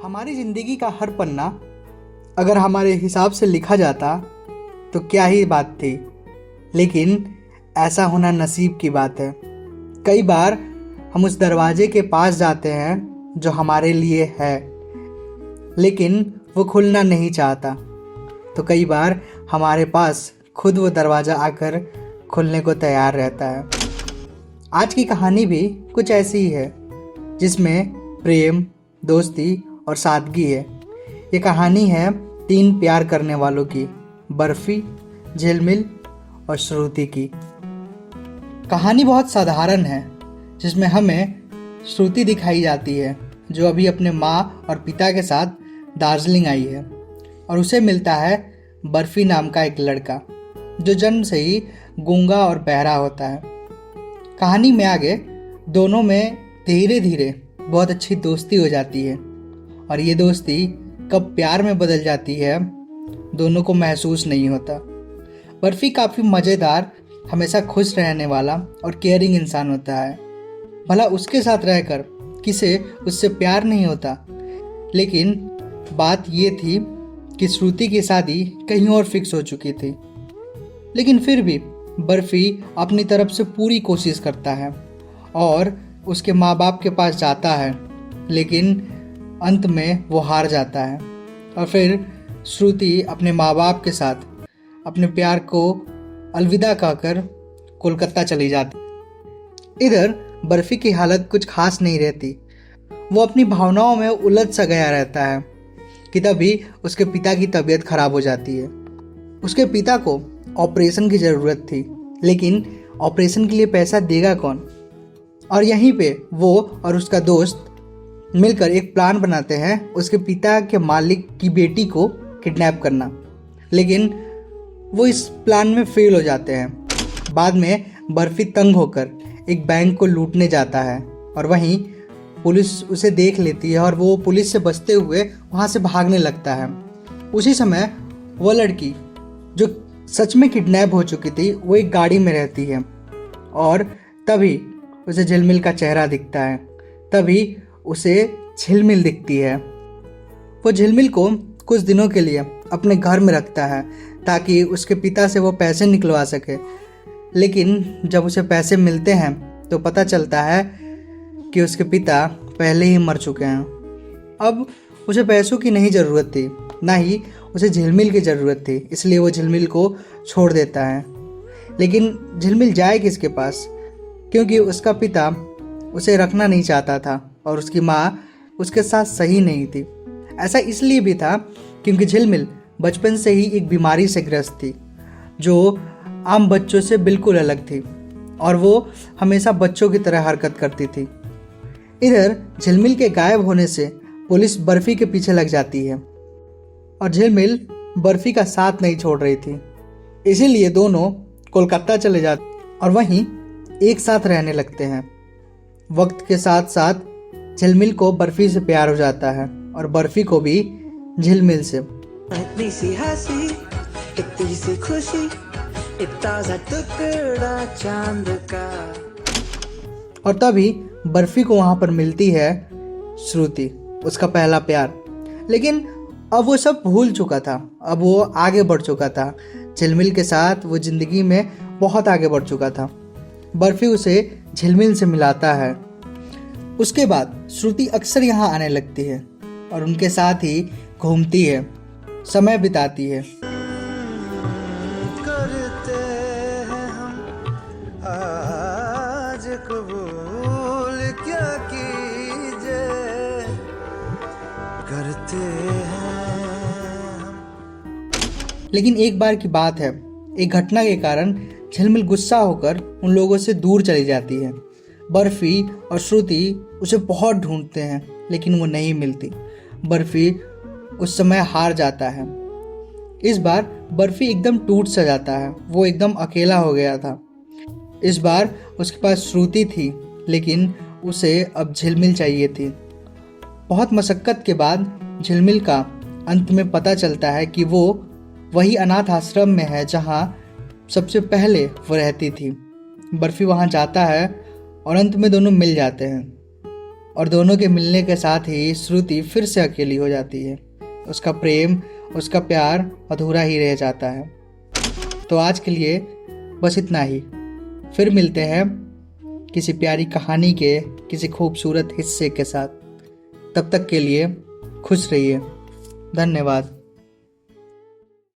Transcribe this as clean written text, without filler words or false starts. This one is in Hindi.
हमारी ज़िंदगी का हर पन्ना अगर हमारे हिसाब से लिखा जाता तो क्या ही बात थी, लेकिन ऐसा होना नसीब की बात है। कई बार हम उस दरवाजे के पास जाते हैं जो हमारे लिए है, लेकिन वो खुलना नहीं चाहता। तो कई बार हमारे पास खुद वो दरवाज़ा आकर खुलने को तैयार रहता है। आज की कहानी भी कुछ ऐसी ही है, जिसमें प्रेम, दोस्ती और सादगी है। ये कहानी है 3 प्यार करने वालों की, बर्फ़ी, झिलमिल और श्रुति की। कहानी बहुत साधारण है, जिसमें हमें श्रुति दिखाई जाती है, जो अभी अपने माँ और पिता के साथ दार्जिलिंग आई है, और उसे मिलता है बर्फ़ी नाम का एक लड़का, जो जन्म से ही गूंगा और बहरा होता है। कहानी में आगे दोनों में धीरे धीरे बहुत अच्छी दोस्ती हो जाती है, और ये दोस्ती कब प्यार में बदल जाती है दोनों को महसूस नहीं होता। बर्फ़ी काफ़ी मज़ेदार, हमेशा खुश रहने वाला और केयरिंग इंसान होता है। भला उसके साथ रहकर किसे उससे प्यार नहीं होता, लेकिन बात ये थी कि श्रुति की शादी कहीं और फिक्स हो चुकी थी। लेकिन फिर भी बर्फ़ी अपनी तरफ से पूरी कोशिश करता है और उसके माँ बाप के पास जाता है, लेकिन अंत में वो हार जाता है। और फिर श्रुति अपने माँ बाप के साथ अपने प्यार को अलविदा कहकर कोलकाता चली जाती। इधर बर्फ़ी की हालत कुछ खास नहीं रहती। वो अपनी भावनाओं में उलझ सा गया रहता है कि तभी उसके पिता की तबीयत खराब हो जाती है। उसके पिता को ऑपरेशन की ज़रूरत थी, लेकिन ऑपरेशन के लिए पैसा देगा कौन? और यहीं पे वो और उसका दोस्त मिलकर एक प्लान बनाते हैं उसके पिता के मालिक की बेटी को किडनैप करना। लेकिन वो इस प्लान में फेल हो जाते हैं। बाद में बर्फ़ी तंग होकर एक बैंक को लूटने जाता है, और वहीं पुलिस उसे देख लेती है और वो पुलिस से बचते हुए वहाँ से भागने लगता है। उसी समय वो लड़की जो सच में किडनैप हो चुकी थी, वो एक गाड़ी में रहती है, और तभी उसे झिलमिल का चेहरा दिखता है। तभी उसे झिलमिल दिखती है। वो झिलमिल को कुछ दिनों के लिए अपने घर में रखता है ताकि उसके पिता से वो पैसे निकलवा सके। लेकिन जब उसे पैसे मिलते हैं तो पता चलता है कि उसके पिता पहले ही मर चुके हैं। अब उसे पैसों की नहीं ज़रूरत थी, ना ही उसे झिलमिल की ज़रूरत थी, इसलिए वो झिलमिल को छोड़ देता है। लेकिन झिलमिल जाए किसके पास, क्योंकि उसका पिता उसे रखना नहीं चाहता था और उसकी माँ उसके साथ सही नहीं थी। ऐसा इसलिए भी था क्योंकि झिलमिल बचपन से ही एक बीमारी से ग्रस्त थी, जो आम बच्चों से बिल्कुल अलग थी, और वो हमेशा बच्चों की तरह हरकत करती थी। इधर झिलमिल के गायब होने से पुलिस बर्फ़ी के पीछे लग जाती है, और झिलमिल बर्फ़ी का साथ नहीं छोड़ रही थी। इसीलिए दोनों कोलकाता चले जाते और वहीं एक साथ रहने लगते हैं। वक्त के साथ साथ झिलमिल को बर्फ़ी से प्यार हो जाता है, और बर्फ़ी को भी झिलमिल से। इतनी सी हंसी, इतनी सी खुशी, एक ताज़ा टुकड़ा चांद का। और तभी बर्फ़ी को वहाँ पर मिलती है श्रुति, उसका पहला प्यार। लेकिन अब वो सब भूल चुका था, अब वो आगे बढ़ चुका था। झिलमिल के साथ वो ज़िंदगी में बहुत आगे बढ़ चुका था। बर्फ़ी उसे झिलमिल से मिलाता है। उसके बाद श्रुति अक्सर यहाँ आने लगती है और उनके साथ ही घूमती है, समय बिताती है। करते हैं हम आज कबूल क्या कीजिए, करते हैं हम। लेकिन एक बार की बात है, एक घटना के कारण झिलमिल गुस्सा होकर उन लोगों से दूर चली जाती है। बर्फ़ी और श्रुति उसे बहुत ढूंढते हैं, लेकिन वो नहीं मिलती। बर्फ़ी उस समय हार जाता है। इस बार बर्फ़ी एकदम टूट सा जाता है, वो एकदम अकेला हो गया था। इस बार उसके पास श्रुति थी, लेकिन उसे अब झिलमिल चाहिए थी। बहुत मशक्क़त के बाद झिलमिल का अंत में पता चलता है कि वो वही अनाथ आश्रम में है जहाँ सबसे पहले वो रहती थी। बर्फ़ी वहाँ जाता है और अंत में दोनों मिल जाते हैं। और दोनों के मिलने के साथ ही श्रुति फिर से अकेली हो जाती है। उसका प्रेम, उसका प्यार अधूरा ही रह जाता है। तो आज के लिए बस इतना ही। फिर मिलते हैं किसी प्यारी कहानी के किसी खूबसूरत हिस्से के साथ। तब तक के लिए खुश रहिए। धन्यवाद।